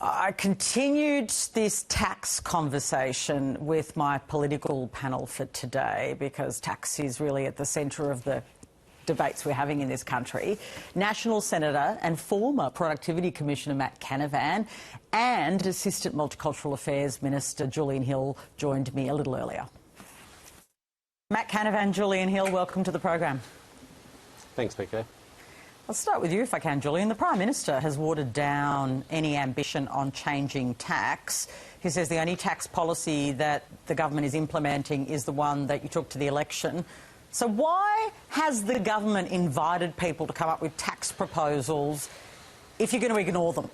I continued this tax conversation with my political panel for today because tax is really at the centre of the debates we're having in this country. National Senator and former Productivity Commissioner M.Canavan and Assistant Multicultural Affairs Minister Julian Hill joined me a little earlier. M.Canavan, Julian Hill, welcome to the program. Thanks, PK. I'll start with you if I can, Julian. The Prime Minister has watered down any ambition on changing tax. He says the only tax policy that the government is implementing is the one that you took to the election. So why has the government invited people to come up with tax proposals if you're going to ignore them?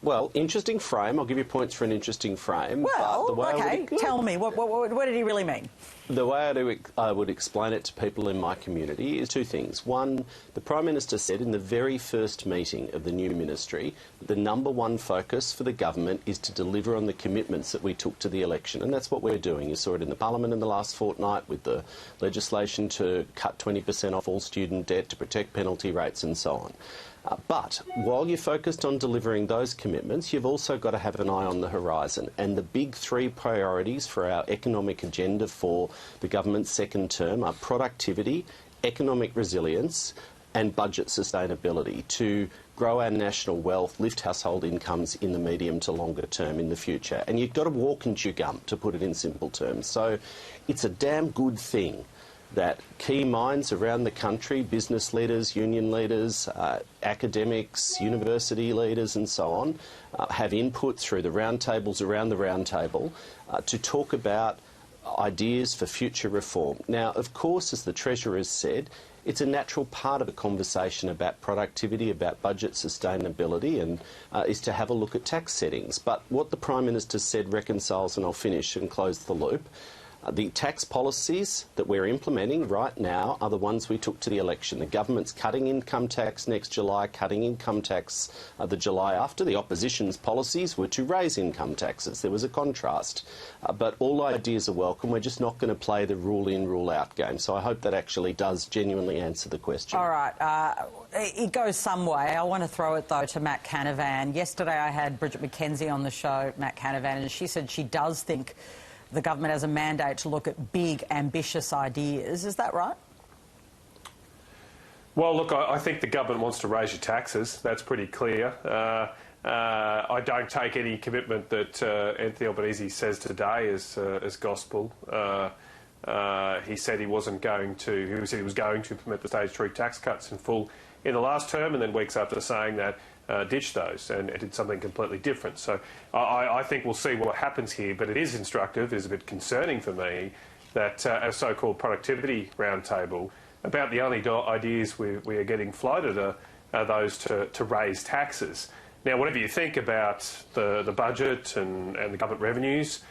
Well, interesting frame. I'll give you points for an interesting frame. Well, OK, tell me, what did he really mean? The way I would explain it to people in my community is two things. One, the Prime Minister said in the very first meeting of the new ministry that the number one focus for the government is to deliver on the commitments that we took to the election, and that's what we're doing. You saw it in the Parliament in the last fortnight with the legislation to cut 20% off all student debt, to protect penalty rates and so on. But while you're focused on delivering those commitments, you've also got to have an eye on the horizon. And the big three priorities for our economic agenda for the government's second term are productivity, economic resilience and budget sustainability to grow our national wealth, lift household incomes in the medium to longer term in the future. And you've got to walk and chew gum, to put it in simple terms. So it's a damn good thing that key minds around the country, business leaders, union leaders, academics, university leaders and so on, have input through the roundtables around the roundtable to talk about ideas for future reform. Now, of course, as the Treasurer has said, it's a natural part of a conversation about productivity, about budget sustainability, and is to have a look at tax settings. But what the Prime Minister said reconciles, and I'll finish and close the loop, the tax policies that we're implementing right now are the ones we took to the election. The government's cutting income tax next July, cutting income tax the July after. The opposition's policies were to raise income taxes. There was a contrast. But all ideas are welcome. We're just not going to play the rule-in, rule-out game. So I hope that actually does genuinely answer the question. All right. It goes some way. I want to throw it, though, to M.Canavan. Yesterday I had Bridget McKenzie on the show, M.Canavan, and she said she does think the government has a mandate to look at big, ambitious ideas. Is that right? Well, look, I think the government wants to raise your taxes. That's pretty clear. I don't take any commitment that Anthony Albanese says today as gospel. He said he wasn't going to. He said he was going to implement the stage 3 tax cuts in full in the last term, and then weeks after saying that ditched those and did something completely different. So I think we'll see what happens here, but it is instructive, it is a bit concerning for me that a so-called productivity roundtable, about the only ideas we are getting floated are those to raise taxes. Now, whatever you think about the budget and the government revenues,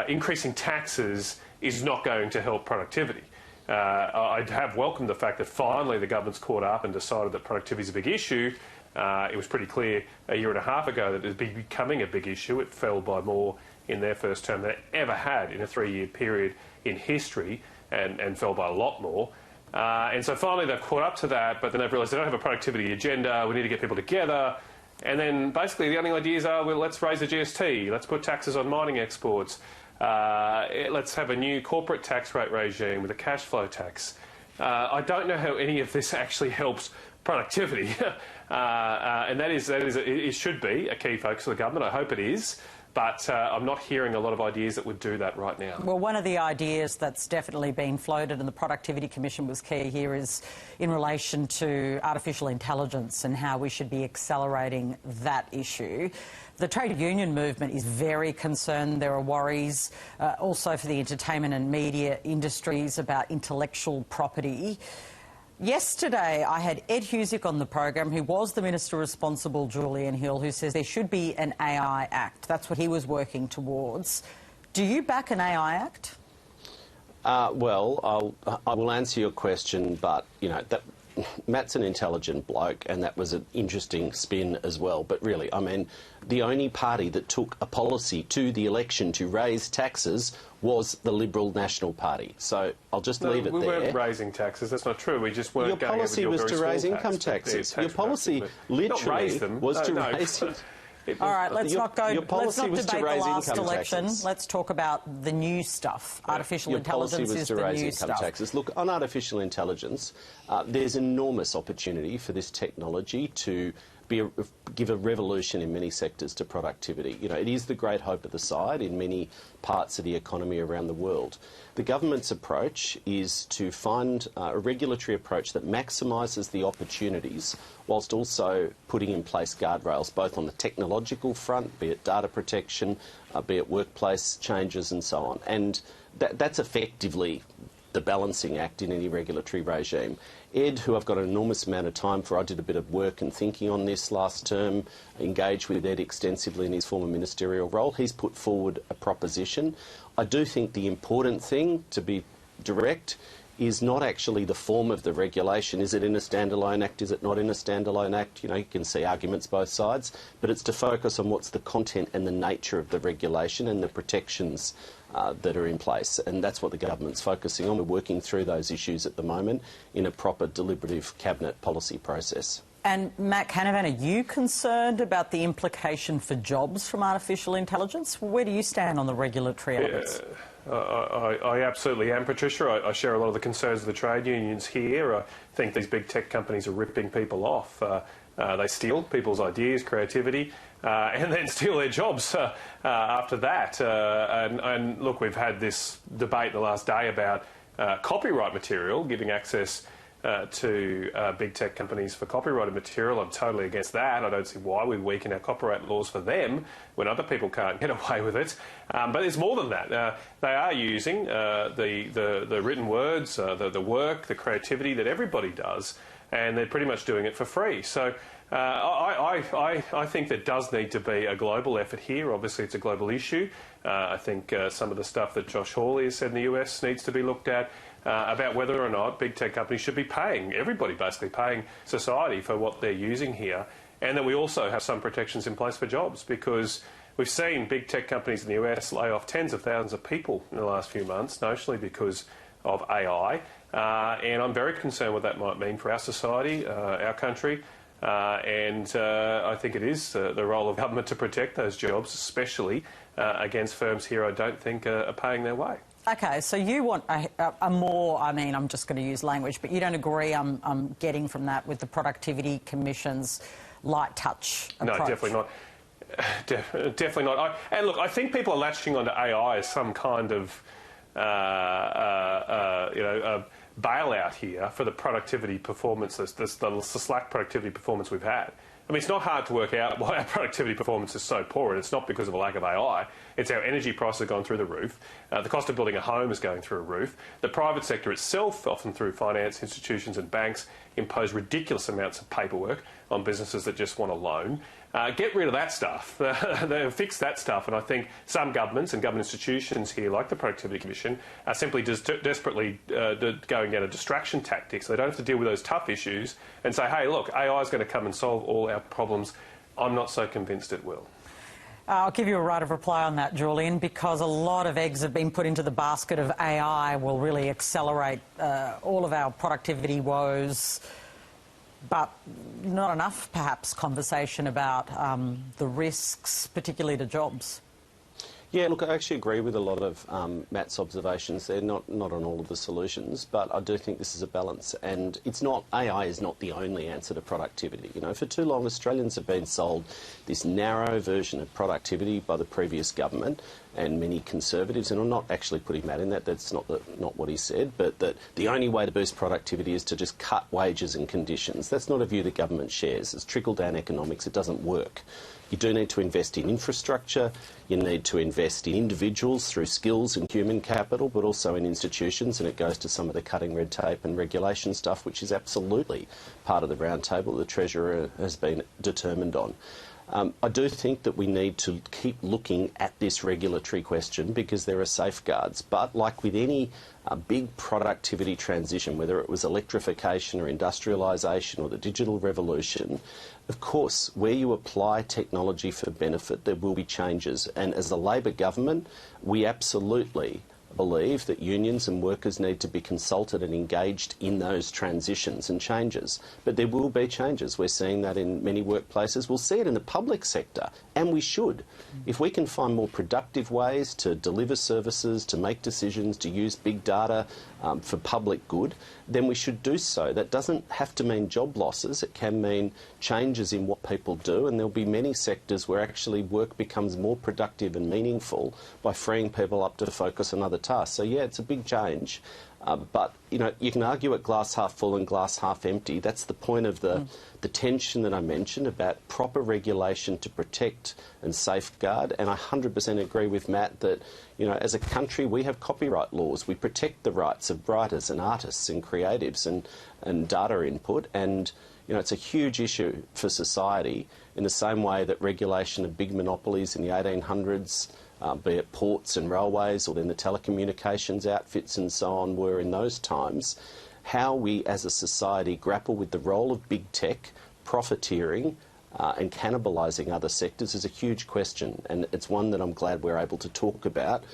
increasing taxes is not going to help productivity. I have welcomed the fact that finally the government's caught up and decided that productivity is a big issue. It was pretty clear a year and a half ago that it was becoming a big issue. It fell by more in their first term than it ever had in a 3-year period in history, and fell by a lot more. And so finally they've caught up to that, but then they've realised they don't have a productivity agenda. We need to get people together. And then basically the only ideas are, well, let's raise the GST, let's put taxes on mining exports, let's have a new corporate tax rate regime with a cash flow tax. I don't know how any of this actually helps productivity, and it should be a key focus of the government. I hope it is, but I'm not hearing a lot of ideas that would do that right now. Well, one of the ideas that's definitely been floated, and the Productivity Commission was key here, is in relation to artificial intelligence and how we should be accelerating that issue. The trade union movement is very concerned. There are worries also for the entertainment and media industries about intellectual property. Yesterday, I had Ed Husic on the program, who was the Minister responsible, Julian Hill, who says there should be an AI Act. That's what he was working towards. Do you back an AI Act? Well, I will answer your question, but, you know, Matt's an intelligent bloke, and that was an interesting spin as well. But really, I mean, the only party that took a policy to the election to raise taxes was the Liberal National Party. So I'll just leave it there. We weren't raising taxes. That's not true. We just weren't your going policy over was your to very raise small income tax, taxes. tax Your policy literally was to raise... All right, let's not debate the last election. Taxes. Let's talk about the new stuff. Artificial intelligence is the new income stuff. Taxes. Look, on artificial intelligence, there's enormous opportunity for this technology to give a revolution in many sectors to productivity. You know, it is the great hope of the side in many parts of the economy around the world. The government's approach is to find a regulatory approach that maximises the opportunities whilst also putting in place guardrails both on the technological front, be it data protection, be it workplace changes and so on. And that's effectively the balancing act in any regulatory regime. Ed, who I've got an enormous amount of time for, I did a bit of work and thinking on this last term, engaged with Ed extensively in his former ministerial role. He's put forward a proposition. I do think the important thing, to be direct, is not actually the form of the regulation. Is it in a standalone act? Is it not in a standalone act? You know, you can see arguments both sides, but it's to focus on what's the content and the nature of the regulation and the protections that are in place, and that's what the government's focusing on. We're working through those issues at the moment in a proper deliberative cabinet policy process. And M.Canavan, are you concerned about the implication for jobs from artificial intelligence? Where do you stand on the regulatory elements? I absolutely am, Patricia. I share a lot of the concerns of the trade unions here. I think these big tech companies are ripping people off. They steal people's ideas, creativity, and then steal their jobs after that. And look, we've had this debate the last day about copyright material, giving access to big tech companies for copyrighted material. I'm totally against that. I don't see why we weaken our copyright laws for them when other people can't get away with it. But it's more than that. They are using the written words, the work, the creativity that everybody does, and they're pretty much doing it for free. So I think there does need to be a global effort here. Obviously, it's a global issue. I think some of the stuff that Josh Hawley has said in the US needs to be looked at about whether or not big tech companies should be paying, everybody basically paying society for what they're using here, and that we also have some protections in place for jobs, because we've seen big tech companies in the US lay off tens of thousands of people in the last few months, notionally because of AI, and I'm very concerned what that might mean for our society, our country, and I think it is the role of government to protect those jobs, especially against firms here I don't think are paying their way. OK, so you want a more, I mean, I'm just going to use language, but you don't agree, I'm getting from that, with the Productivity Commission's light touch approach? No, definitely not. Definitely not. And look, I think people are latching onto AI as some kind of, bailout here for the productivity performance, the slack productivity performance we've had. I mean, it's not hard to work out why our productivity performance is so poor, and it's not because of a lack of AI. It's our energy prices have gone through the roof. The cost of building a home is going through a roof. The private sector itself, often through finance institutions and banks, impose ridiculous amounts of paperwork on businesses that just want a loan. Get rid of that stuff. Fix that stuff. And I think some governments and government institutions here, like the Productivity Commission, are simply just desperately going down a distraction tactic, so they don't have to deal with those tough issues and say, hey, look, AI is going to come and solve all our problems. I'm not so convinced it will. I'll give you a right of reply on that, Julian, because a lot of eggs have been put into the basket of AI will really accelerate all of our productivity woes, but not enough, perhaps, conversation about the risks, particularly to jobs. Yeah, look, I actually agree with a lot of Matt's observations. They're not on all of the solutions, but I do think this is a balance. And it's not, AI is not the only answer to productivity. You know, for too long, Australians have been sold this narrow version of productivity by the previous government and many Conservatives, and I'm not actually putting Matt in that, that's not what he said, but that the only way to boost productivity is to just cut wages and conditions. That's not a view the government shares. It's trickle-down economics. It doesn't work. You do need to invest in infrastructure, you need to invest in individuals through skills and human capital, but also in institutions, and it goes to some of the cutting red tape and regulation stuff, which is absolutely part of the roundtable the Treasurer has been determined on. I do think that we need to keep looking at this regulatory question because there are safeguards. But like with any big productivity transition, whether it was electrification or industrialisation or the digital revolution, of course, where you apply technology for benefit, there will be changes. And as a Labor government, we absolutely believe that unions and workers need to be consulted and engaged in those transitions and changes. But there will be changes. We're seeing that in many workplaces. We'll see it in the public sector, and we should. If we can find more productive ways to deliver services, to make decisions, to use big data for public good, then we should do so. That doesn't have to mean job losses. It can mean changes in what people do, and there'll be many sectors where actually work becomes more productive and meaningful by freeing people up to focus on other tasks. So yeah, it's a big change. But, you know, you can argue it glass half full and glass half empty. That's the point of the tension that I mentioned about proper regulation to protect and safeguard. And I 100% agree with Matt that, you know, as a country, we have copyright laws. We protect the rights of writers and artists and creatives and data input. And, you know, it's a huge issue for society in the same way that regulation of big monopolies in the 1800s, be it ports and railways or then the telecommunications outfits and so on were in those times, how we as a society grapple with the role of big tech, profiteering and cannibalising other sectors is a huge question, and it's one that I'm glad we're able to talk about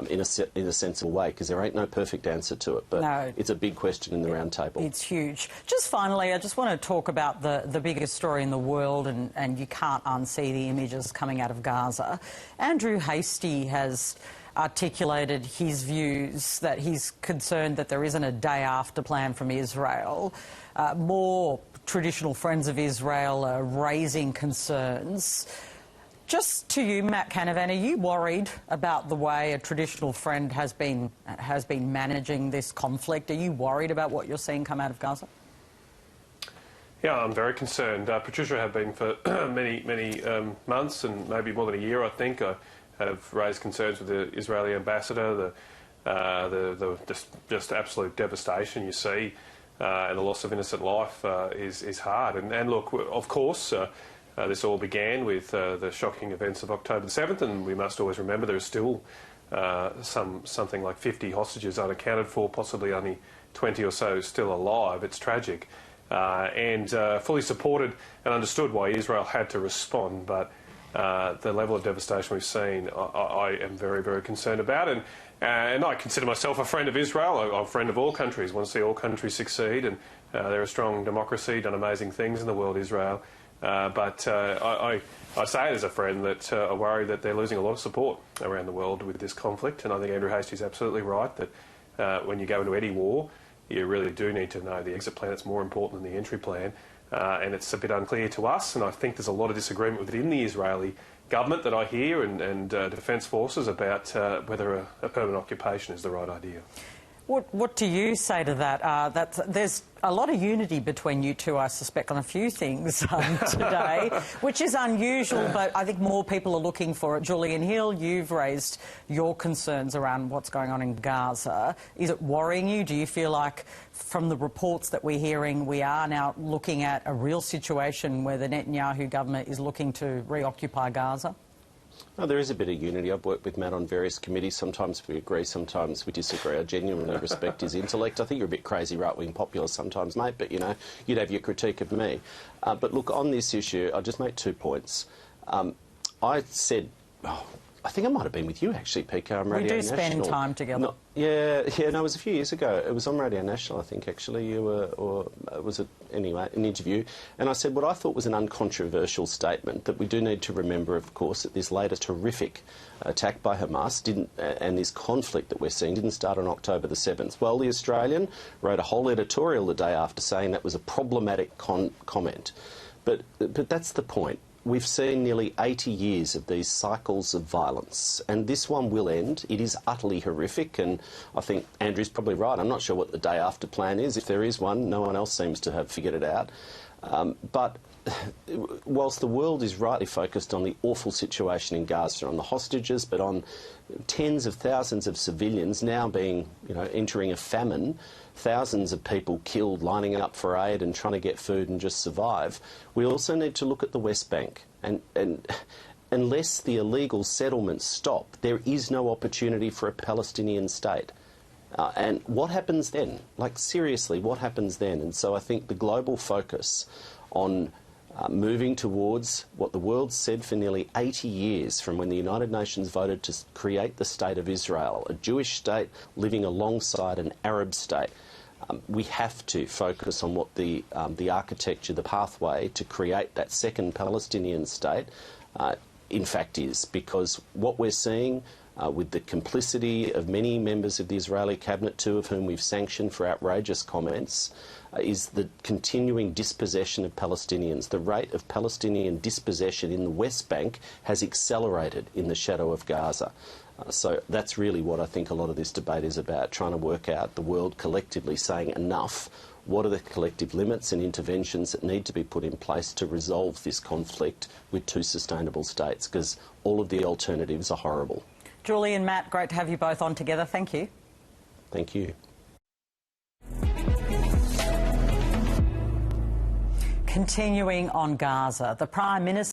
in a sensible way, because there ain't no perfect answer to it, but no, it's a big question in the round table. It's huge. Just finally, I just want to talk about the biggest story in the world, and you can't unsee the images coming out of Gaza. Andrew Hastie has articulated his views that he's concerned that there isn't a day after plan from Israel. More traditional friends of Israel are raising concerns. Just to you, M.Canavan, are you worried about the way a traditional friend has been managing this conflict? Are you worried about what you're seeing come out of Gaza? Yeah, I'm very concerned. Patricia have been for many months and maybe more than a year, I think. I have raised concerns with the Israeli ambassador, the just absolute devastation you see, and the loss of innocent life is hard. And look, of course, this all began with the shocking events of October the 7th, and we must always remember there are still something like 50 hostages unaccounted for, possibly only 20 or so still alive. It's tragic. And fully supported and understood why Israel had to respond, but the level of devastation we've seen, I am very, very concerned about. And I consider myself a friend of Israel. I'm a friend of all countries. I want to see all countries succeed, and they're a strong democracy, done amazing things in the world, Israel. But I say it as a friend that I worry that they're losing a lot of support around the world with this conflict. And I think Andrew Hastie's absolutely right that when you go into any war, you really do need to know the exit plan. It's more important than the entry plan. And it's a bit unclear to us, and I think there's a lot of disagreement within the Israeli government that I hear and Defence Forces about whether a permanent occupation is the right idea. What do you say to that? There's a lot of unity between you two, I suspect, on a few things today, which is unusual, but I think more people are looking for it. Julian Hill, you've raised your concerns around what's going on in Gaza. Is it worrying you? Do you feel like, from the reports that we're hearing, we are now looking at a real situation where the Netanyahu government is looking to reoccupy Gaza? No, there is a bit of unity. I've worked with Matt on various committees. Sometimes we agree, sometimes we disagree. I genuinely respect his intellect. I think you're a bit crazy right-wing popular sometimes, mate, but, you know, you'd have your critique of me. But look, on this issue, I'll just make 2 points. I said... I think I might have been with you, actually, PK, on Radio National. We do spend time together. No, yeah, no, it was a few years ago. It was on Radio National, I think, actually. You were, or was it, anyway, an interview. And I said what I thought was an uncontroversial statement, that we do need to remember, of course, that this latest horrific attack by Hamas and this conflict that we're seeing didn't start on October the 7th. Well, The Australian wrote a whole editorial the day after saying that was a problematic comment. But that's the point. We've seen nearly 80 years of these cycles of violence, and this one will end. It is utterly horrific, and I think Andrew's probably right. I'm not sure what the day after plan is. If there is one, no one else seems to have figured it out. But whilst the world is rightly focused on the awful situation in Gaza, on the hostages, but on tens of thousands of civilians now being, entering a famine, thousands of people killed, lining up for aid and trying to get food and just survive, we also need to look at the West Bank. And unless the illegal settlements stop, there is no opportunity for a Palestinian state. And what happens then? Like, seriously, what happens then? And so I think the global focus on moving towards what the world said for nearly 80 years, from when the United Nations voted to create the State of Israel, a Jewish state living alongside an Arab state, we have to focus on what the architecture, the pathway to create that second Palestinian state in fact is. Because what we're seeing with the complicity of many members of the Israeli cabinet, two of whom we've sanctioned for outrageous comments, is the continuing dispossession of Palestinians. The rate of Palestinian dispossession in the West Bank has accelerated in the shadow of Gaza. So that's really what I think a lot of this debate is about, trying to work out, the world collectively saying enough. What are the collective limits and interventions that need to be put in place to resolve this conflict with two sustainable states? Because all of the alternatives are horrible. Julie and Matt, great to have you both on together. Thank you. Thank you. Continuing on Gaza, the Prime Minister